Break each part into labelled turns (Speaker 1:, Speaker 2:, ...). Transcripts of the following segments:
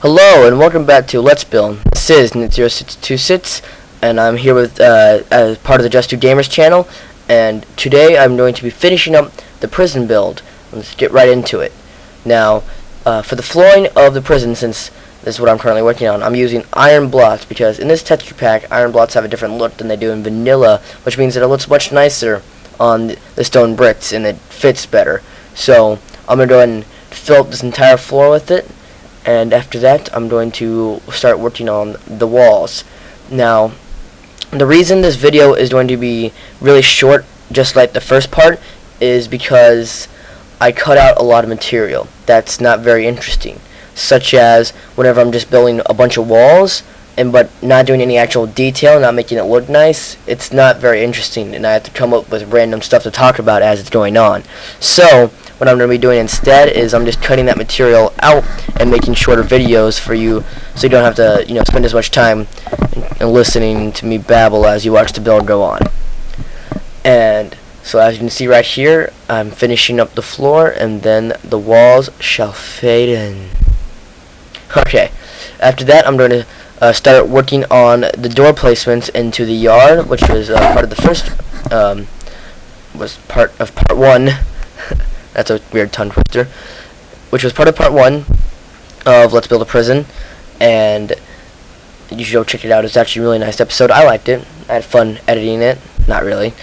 Speaker 1: Hello and welcome back to Let's Build. This is Nit0626 and I'm here with as part of the Just Two Gamers channel, and today I'm going to be finishing up the prison build. Let's get right into it. Now, for the flooring of the prison, since this is what I'm currently working on, I'm using iron blocks because in this texture pack, iron blocks have a different look than they do in vanilla, which means that it looks much nicer on the stone bricks and it fits better. So I'm going to go ahead and fill up this entire floor with it. And after that, I'm going to start working on the walls. Now, the reason this video is going to be really short, just like the first part, is because I cut out a lot of material that's not very interesting, such as whenever I'm just building a bunch of walls, but not doing any actual detail, not making it look nice, it's not very interesting, and I have to come up with random stuff to talk about as it's going on. So what I'm going to be doing instead is I'm just cutting that material out and making shorter videos for you, so you don't have to, spend as much time in listening to me babble as you watch the build go on. And so as you can see right here, I'm finishing up the floor, and then the walls shall fade in. Okay, after that I'm going to start working on the door placements into the yard, which was part of the first, was part of part one. That's a weird tongue twister. Which was part of part one of Let's Build a Prison, and you should go check it out. It's actually a really nice episode. I liked it. I had fun editing it. Not really.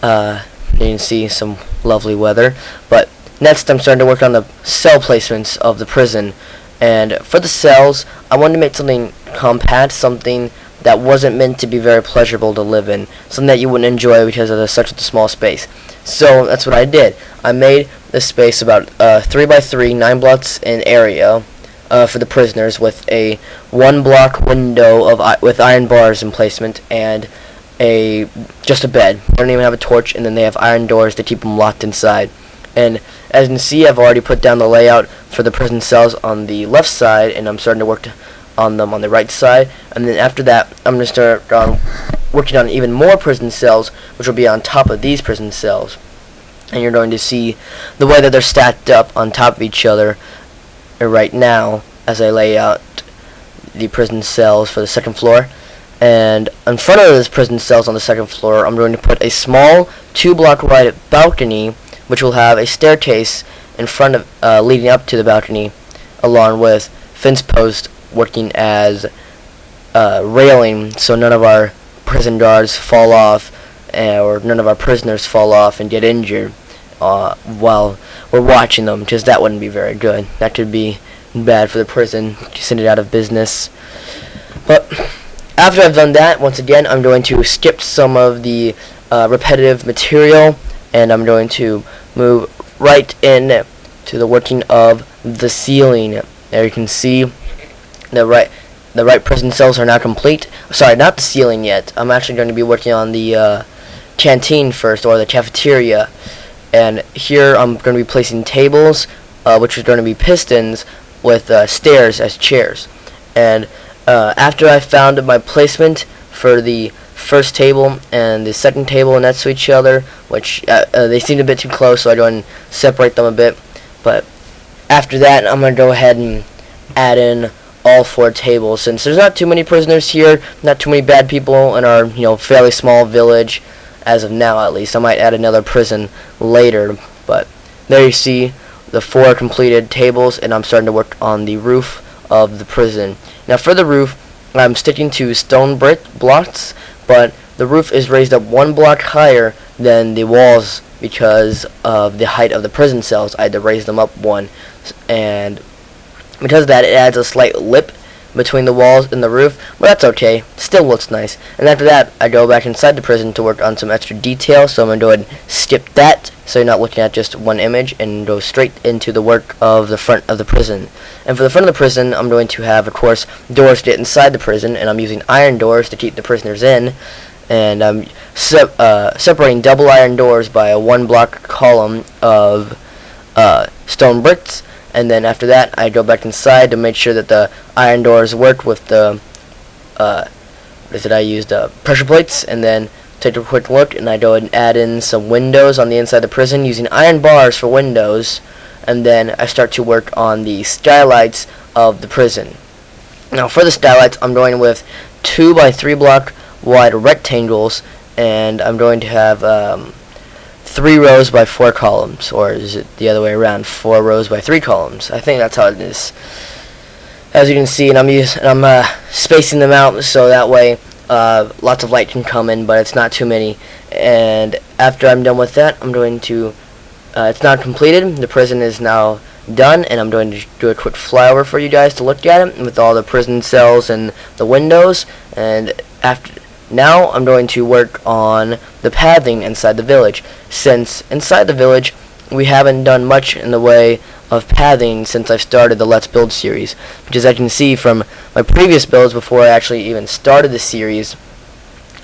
Speaker 1: You can see some lovely weather. But next, I'm starting to work on the cell placements of the prison. And for the cells, I wanted to make something compact, something that wasn't meant to be very pleasurable to live in, something that you wouldn't enjoy because of such a small space. So that's what I did. I made this space about 3 by 3, 9 blocks in area for the prisoners, with a 1-block window with iron bars in placement, and just a bed. They don't even have a torch, and then they have iron doors to keep them locked inside. And as you can see, I've already put down the layout for the prison cells on the left side, and I'm starting to work on them on the right side. And then after that, I'm going to start working on even more prison cells, which will be on top of these prison cells. And you're going to see the way that they're stacked up on top of each other right now as I lay out the prison cells for the second floor. And in front of those prison cells on the second floor, I'm going to put a small 2-block wide balcony, which will have a staircase in front of leading up to the balcony, along with fence posts working as railing, so none of our prison guards fall off, or none of our prisoners fall off and get injured while we're watching them, because that wouldn't be very good. That could be bad for the prison, send it out of business. But after I've done that, once again, I'm going to skip some of the repetitive material, and I'm going to move right in to the working of the ceiling. There you can see the right prison cells are now complete. Sorry, not the ceiling yet. I'm actually going to be working on the canteen first, or the cafeteria. And here I'm going to be placing tables, which is going to be pistons, with stairs as chairs. And after I found my placement for the first table and the second table next to each other, which they seemed a bit too close, so I go and separate them a bit. But after that, I'm going to go ahead and add in all 4 tables, since there's not too many prisoners here, not too many bad people in our fairly small village as of now. At least I might add another prison later, but there you see the 4 completed tables, and I'm starting to work on the roof of the prison. Now for the roof, I'm sticking to stone brick blocks, but the roof is raised up 1 block higher than the walls because of the height of the prison cells. I had to raise them up 1, and because of that, it adds a slight lip between the walls and the roof, but that's okay. Still looks nice. And after that, I go back inside the prison to work on some extra detail, so I'm going to go ahead and skip that, so you're not looking at just one image, and go straight into the work of the front of the prison. And for the front of the prison, I'm going to have, of course, doors to get inside the prison, and I'm using iron doors to keep the prisoners in, and I'm separating double iron doors by a 1-block column of stone bricks. And then after that, I go back inside to make sure that the iron doors work with the I used pressure plates, and then take a quick look, and I go ahead and add in some windows on the inside of the prison using iron bars for windows, and then I start to work on the skylights of the prison. Now for the skylights, I'm going with 2 by 3 block wide rectangles, and I'm going to have 3 rows by 4 columns, or is it the other way around? 4 rows by 3 columns. I think that's how it is. As you can see, and I'm spacing them out so that way lots of light can come in, but it's not too many. And after I'm done with that, I'm going to. It's not completed. The prison is now done, and I'm going to do a quick flyover for you guys to look at it with all the prison cells and the windows. And now I'm going to work on the pathing inside the village, since inside the village we haven't done much in the way of pathing since I've started the Let's Build series, which, as I can see from my previous builds before I actually even started the series,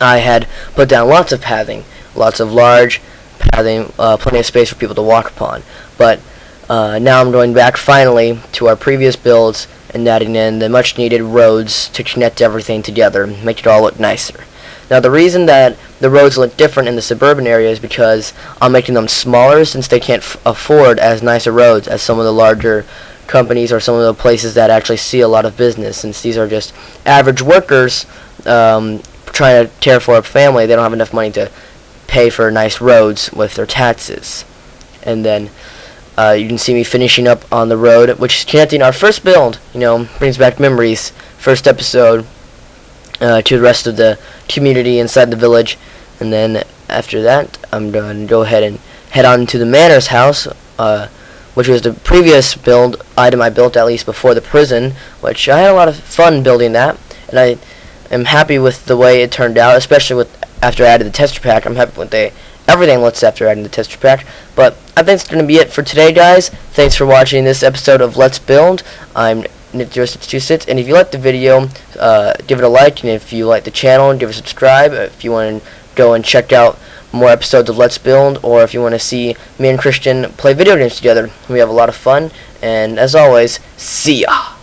Speaker 1: I had put down lots of pathing, lots of large pathing, plenty of space for people to walk upon. But now I'm going back finally to our previous builds and adding in the much needed roads to connect everything together, make it all look nicer. Now the reason that the roads look different in the suburban area is because I'm making them smaller, since they can't afford as nicer roads as some of the larger companies or some of the places that actually see a lot of business. Since these are just average workers trying to care for a family, they don't have enough money to pay for nice roads with their taxes. And then you can see me finishing up on the road, which is connecting our first build. Brings back memories. First episode to the rest of the community inside the village. And then after that, I'm going to go ahead and head on to the manor's house, which was the previous build item I built, at least before the prison, which I had a lot of fun building that, and I am happy with the way it turned out, especially after I added the texture pack. I'm happy with everything looks after adding the texture pack. But I think that's going to be it for today, guys. Thanks for watching this episode of Let's Build. I'm Nick0626, and if you liked the video, give it a like, and if you like the channel, give it a subscribe. If you want to go and check out more episodes of Let's Build, or if you want to see me and Christian play video games together, we have a lot of fun. And as always, see ya!